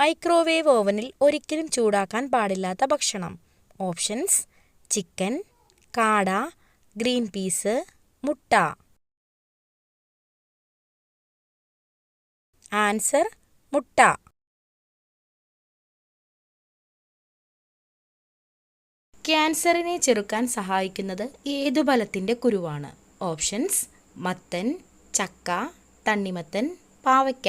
Microwave ഓവനിൽ ഒരിക്കലും ചൂടാക്കാൻ പാടില്ലാത്ത ഭക്ഷണം. ഓപ്ഷൻസ്: ചിക്കൻ, കാട, ഗ്രീൻ പീസ്, മുട്ട. ആൻസർ: മുട്ട. ക്യാൻസറിനെ ചെറുക്കാൻ സഹായിക്കുന്നത് ഏതു ഫലത്തിന്റെ കുരുവാണ്? ഓപ്ഷൻസ്: മത്തൻ, ചക്ക, തണ്ണിമത്തൻ, പാവയ്ക്ക.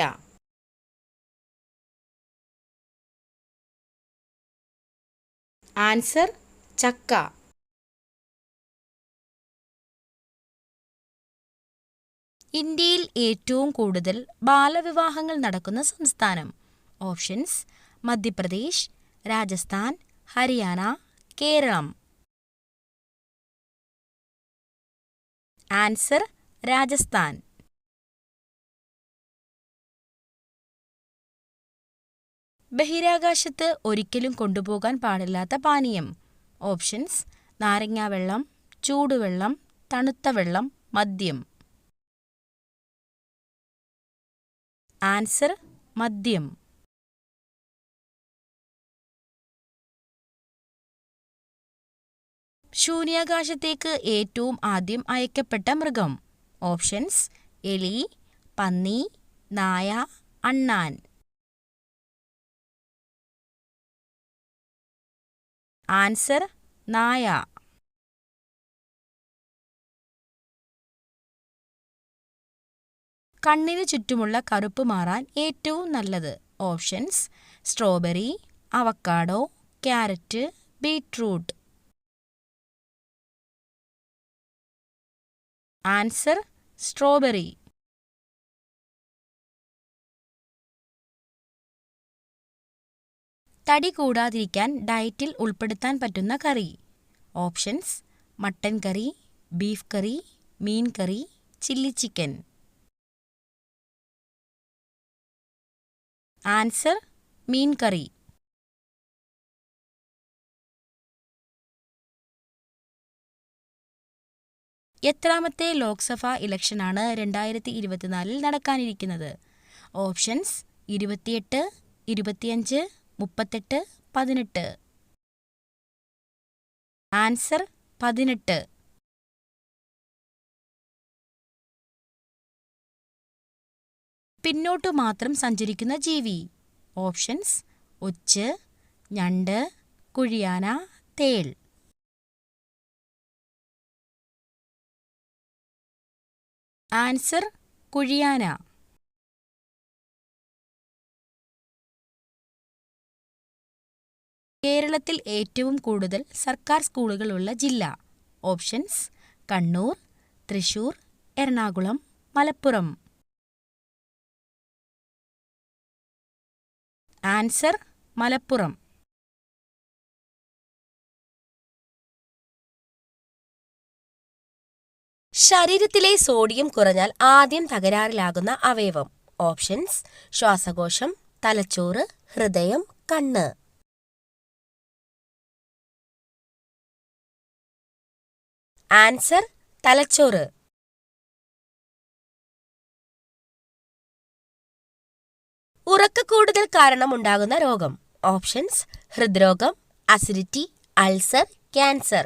ആൻസർ: ചക്ക. ഇന്ത്യയിൽ ഏറ്റവും കൂടുതൽ ബാലവിവാഹങ്ങൾ നടക്കുന്ന സംസ്ഥാനം? ഓപ്ഷൻസ്: മധ്യപ്രദേശ്, രാജസ്ഥാൻ, ഹരിയാന, കേരളം. ആൻസർ: രാജസ്ഥാൻ. ബഹിരാകാശത്ത് ഒരിക്കലും കൊണ്ടുപോകാൻ പാടില്ലാത്ത പാനീയം? ഓപ്ഷൻസ്: നാരങ്ങാവെള്ളം, ചൂടുവെള്ളം, തണുത്ത വെള്ളം, മദ്യം. ആൻസർ: മദ്യം. ശൂന്യാകാശത്തേക്ക് ഏറ്റവും ആദ്യം അയക്കപ്പെട്ട മൃഗം? ഓപ്ഷൻസ്: എലി, പന്നി, നായ, അണ്ണാൻ. ആൻസർ: നായ. കണ്ണിന് ചുറ്റുമുള്ള കറുപ്പ് മാറാൻ ഏറ്റവും നല്ലത്? Options: strawberry, avocado, carrot, beetroot. Answer: strawberry. തടി കൂടാതിരിക്കാൻ ഡയറ്റിൽ ഉൾപ്പെടുത്താൻ പറ്റുന്ന കറി? ഓപ്ഷൻസ്: മട്ടൻ കറി, ബീഫ് കറി, മീൻ കറി, ചില്ലി ചിക്കൻ. ആൻസർ: മീൻ കറി. എത്രാമത്തെ ലോക്സഭാ ഇലക്ഷനാണ് 2024 നടക്കാനിരിക്കുന്നത്? ഓപ്ഷൻസ്: 28, 25, 38, 18. ആൻസർ: 18. പിന്നോട്ടു മാത്രം സഞ്ചരിക്കുന്ന ജീവി? ഓപ്ഷൻസ്: ഒച്ച്, ഞണ്ട്, കുഴിയാന, തേൾ. ആൻസർ: കുഴിയാന. കേരളത്തിൽ ഏറ്റവും കൂടുതൽ സർക്കാർ സ്കൂളുകളുള്ള ജില്ല? ഓപ്ഷൻസ്: കണ്ണൂർ, തൃശൂർ, എറണാകുളം, മലപ്പുറം. ആൻസർ: മലപ്പുറം. ശരീരത്തിലെ സോഡിയം കുറഞ്ഞാൽ ആദ്യം തകരാറിലാകുന്ന അവയവം? ഓപ്ഷൻസ്: ശ്വാസകോശം, തലച്ചോറ്, ഹൃദയം, കണ്ണ്. ആൻസർ: തലച്ചോറ്. ഉറക്കക്കൂടുതൽ കാരണം ഉണ്ടാകുന്ന രോഗം? ഓപ്ഷൻസ്: ഹൃദ്രോഗം, അസിഡിറ്റി, അൾസർ, ക്യാൻസർ.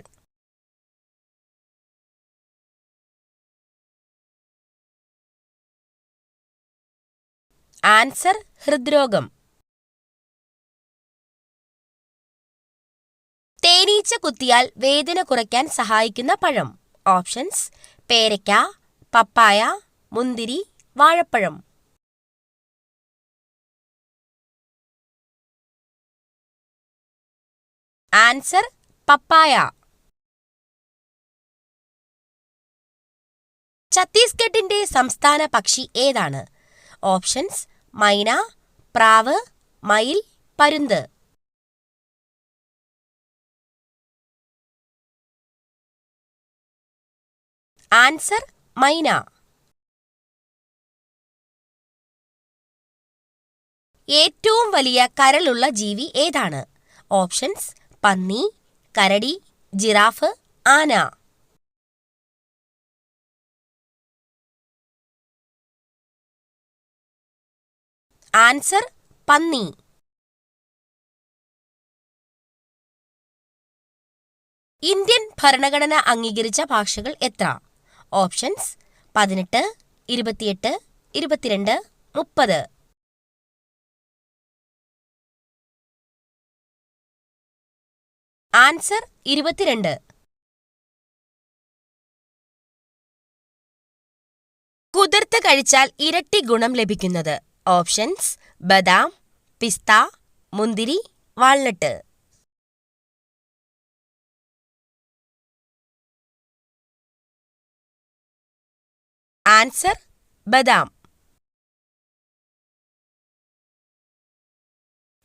ആൻസർ: ഹൃദ്രോഗം. തേനീച്ച കുത്തിയാൽ വേദന കുറയ്ക്കാൻ സഹായിക്കുന്ന പഴം? ഓപ്ഷൻസ്: പേരയ്ക്ക, പപ്പായ, മുന്തിരി, വാഴപ്പഴം. ആൻസർ: പപ്പായ. ഛത്തീസ്ഗഡിന്റെ സംസ്ഥാന പക്ഷി ഏതാണ്? ഓപ്ഷൻസ്: മൈന, പ്രാവ്, മയിൽ, പരുന്ത്. ആൻസർ: മൈന. ഏറ്റവും വലിയ കരളുള്ള ജീവി ഏതാണ്? ഓപ്ഷൻസ്: പന്നി, കരടി, ജിറാഫ്, ആന. ആൻസർ: പന്നി. ഇന്ത്യൻ ഭരണഘടന അംഗീകരിച്ച ഭാഷകൾ എത്ര? ഓപ്ഷൻസ് 18, 28, 22, 30. ആൻസർ 22. കുതിർത്ത് കഴിച്ചാൽ ഇരട്ടി ഗുണം ലഭിക്കുന്നത്. ഓപ്ഷൻസ് ബദാം, പിസ്ത, മുന്തിരി, വാൾനട്ട്. ആൻസർ ബദാം.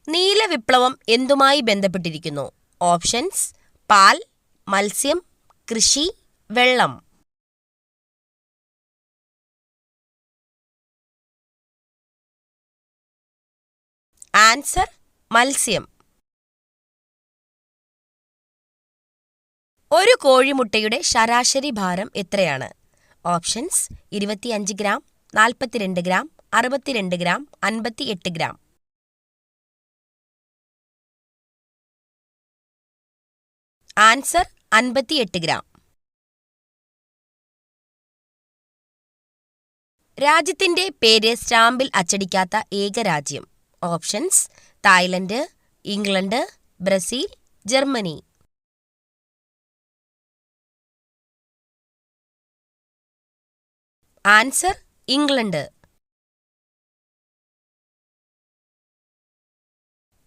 നീല വിപ്ലവം എന്തുമായി ബന്ധപ്പെട്ടിരിക്കുന്നു? ഓപ്ഷൻസ് പാൽ, മത്സ്യം, കൃഷി, വെള്ളം. ആൻസർ മത്സ്യം. ഒരു കോഴിമുട്ടയുടെ ശരാശരി ഭാരം എത്രയാണ്? Options 25 gram, 42 gram, 62 gram, 58 gram. Answer 58 gram. രാജ്യത്തിന്റെ പേര് സ്റ്റാമ്പിൽ അച്ചടിക്കാത്ത ഏക രാജ്യം. Options Thailand, England, Brazil, Germany. Answer England.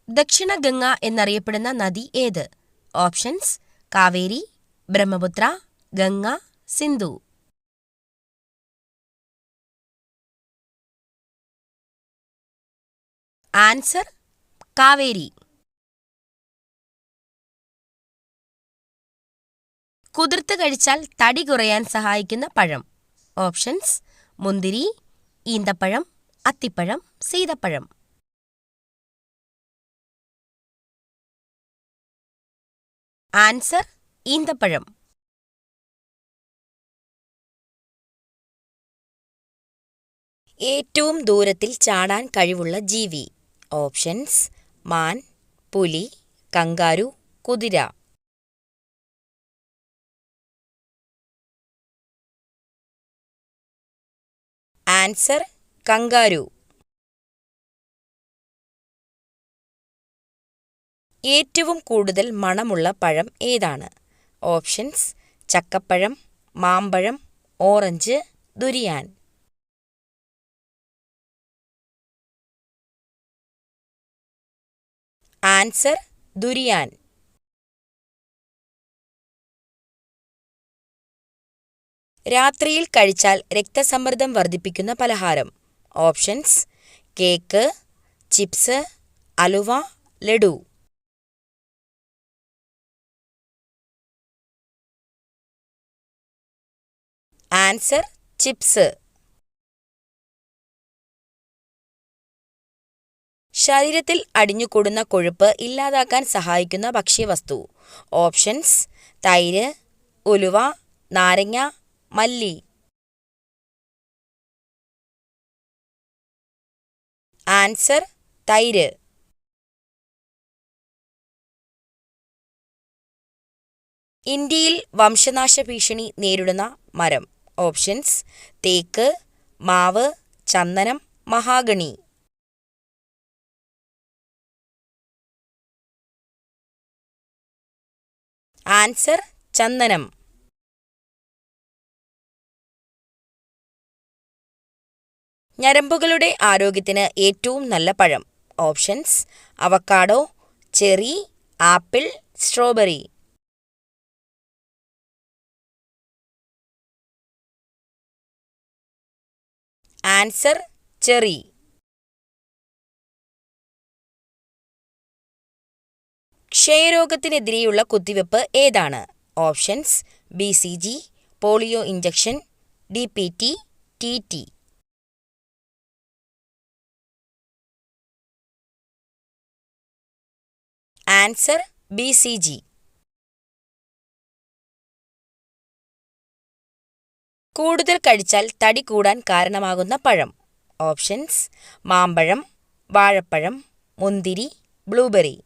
ദക്ഷിണ ഗംഗ എന്നറിയപ്പെടുന്ന നദി ഏത്? ഓപ്ഷൻസ് കാവേരി, ബ്രഹ്മപുത്ര, ഗംഗ, സിന്ധു. ആൻസർ കാവേരി. കുതിർത്ത് കഴിച്ചാൽ തടി കുറയാൻ സഹായിക്കുന്ന പഴം. ഓപ്ഷൻസ് മുന്തിരി, ഈന്തപ്പഴം, അത്തിപ്പഴം, സീതപ്പഴം. ആൻസർ ഈന്തപ്പഴം. ഏറ്റവും ദൂരത്തിൽ ചാടാൻ കഴിവുള്ള ജീവി. ഓപ്ഷൻസ് മാൻ, പുലി, കങ്കാരു, കുതിര. Answer kangaroo. ഏറ്റവും കൂടുതൽ മണമുള്ള പഴം ഏതാണ്? ഓപ്ഷൻസ് ചക്കപ്പഴം, മാമ്പഴം, ഓറഞ്ച്, ദുരിയാൻ. Answer durian. രാത്രിയിൽ കഴിച്ചാൽ രക്തസമ്മർദ്ദം വർദ്ധിപ്പിക്കുന്ന പലഹാരം. Options cake, chips, halwa, laddu. Answer chips. ശരീരത്തിൽ അടിഞ്ഞുകൂടുന്ന കൊഴുപ്പ് ഇല്ലാതാക്കാൻ സഹായിക്കുന്ന ഭക്ഷ്യവസ്തു. ഓപ്ഷൻസ് തൈര്, ഉലുവ, നാരങ്ങ, മല്ലി. ആൻസർ തൈര്. ഇന്ത്യയിൽ വംശനാശ ഭീഷണി നേരിടുന്ന മരം. ഓപ്ഷൻസ് തേക്ക്, മാവ്, ചന്ദനം, മഹാഗണി. ആൻസർ ചന്ദനം. ഞരമ്പുകളുടെ ആരോഗ്യത്തിന് ഏറ്റവും നല്ല പഴം. Options avocado, cherry, apple, strawberry. Answer cherry. ക്ഷയരോഗത്തിനെതിരെയുള്ള കുത്തിവെപ്പ് ഏതാണ്? Options BCG, polio injection, DPT, TT. Answer BCG. കൂടുതൽ കഴിച്ചാൽ തടി കൂടാൻ കാരണമാകുന്ന പഴം. ഓപ്ഷൻസ് മാമ്പഴം, വാഴപ്പഴം, മുന്തിരി, ബ്ലൂബെറി.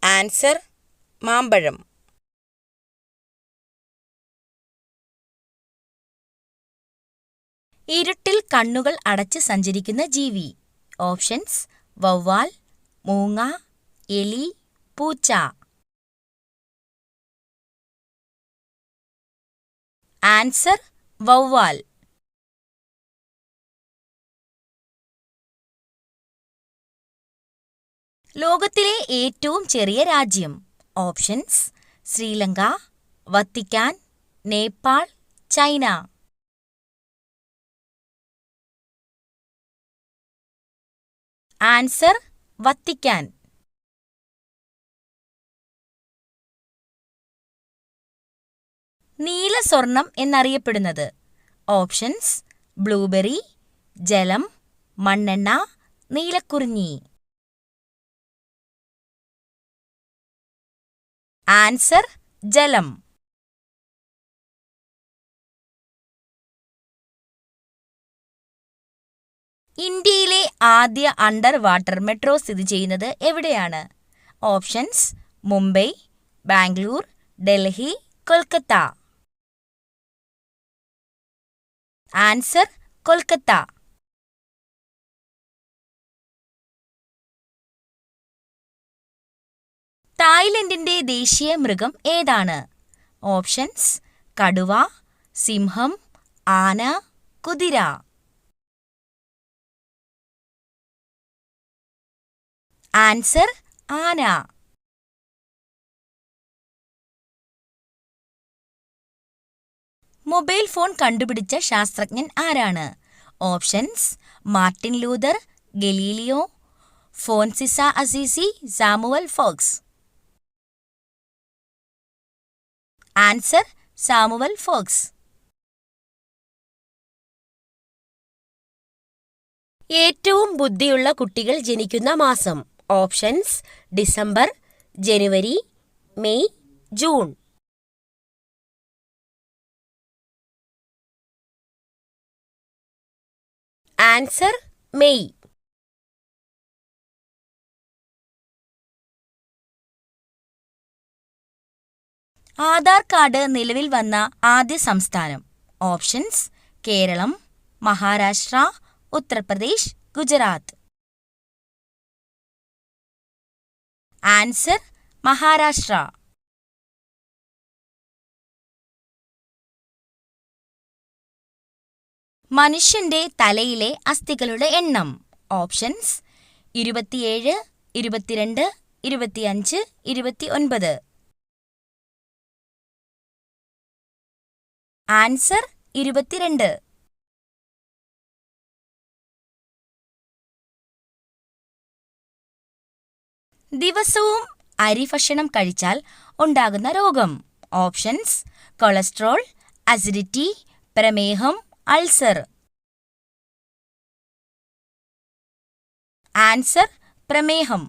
ആൻസർ മാമ്പഴം. ഇരുട്ടിൽ കണ്ണുകൾ അടച്ച് സഞ്ചരിക്കുന്ന ജീവി. ഓപ്ഷൻസ്: വവ്വാൽ, മൂങ്ങ, എലി, പൂച്ച. ആൻസർ വവ്വാൽ. ലോകത്തിലെ ഏറ്റവും ചെറിയ രാജ്യം. Options: Sri Lanka, Vatican, Nepal, China. Answer Vatican. നീല സ്വർണം എന്നറിയപ്പെടുന്നത്. ഓപ്ഷൻസ്: ബ്ലൂബെറി, ജലം, മണ്ണെണ്ണ, നീലക്കുറിഞ്ഞി. ആൻസർ ജലം. ഇന്ത്യയിലെ ആദ്യ അണ്ടർ വാട്ടർ മെട്രോ സ്ഥിതി ചെയ്യുന്നത് എവിടെയാണ്? ഓപ്ഷൻസ്: മുംബൈ, ബാംഗ്ലൂർ, ഡൽഹി, കൊൽക്കത്ത. ആൻസർ കൊൽക്കത്ത. തായ്ലൻഡിന്റെ ദേശീയ മൃഗം ഏതാണ്? ഓപ്ഷൻസ്: കടുവ, സിംഹം, ആന, കുതിര. ആൻസർ ആന. മൊബൈൽ ഫോൺ കണ്ടുപിടിച്ച ശാസ്ത്രജ്ഞൻ ആരാണ്? Options: Martin Luther, Galileo, Francis Assisi, Samuel Fox. Answer Samuel Fox. ഏറ്റവും ബുദ്ധിയുള്ള കുട്ടികൾ ജനിക്കുന്ന മാസം. Options: December, January, May, June. Answer May. Aadhaar card നിലവിൽ വന്ന ആദ്യ സംസ്ഥാനം. ഓപ്ഷൻസ്: കേരളം, മഹാരാഷ്ട്ര, ഉത്തർപ്രദേശ്, ഗുജറാത്ത്. ആൻസർ മഹാരാഷ്ട്ര. മനുഷ്യന്റെ തലയിലെ അസ്ഥികളുടെ എണ്ണം. ഓപ്ഷൻസ്: 27, 22, 25, 29. ആൻസർ 22. ദിവസവും അരിഭക്ഷണം കഴിച്ചാൽ ഉണ്ടാകുന്ന രോഗം. ഓപ്ഷൻസ്: കൊളസ്ട്രോൾ, അസിഡിറ്റി, പ്രമേഹം, അൾസർ. ആൻസർ പ്രമേഹം.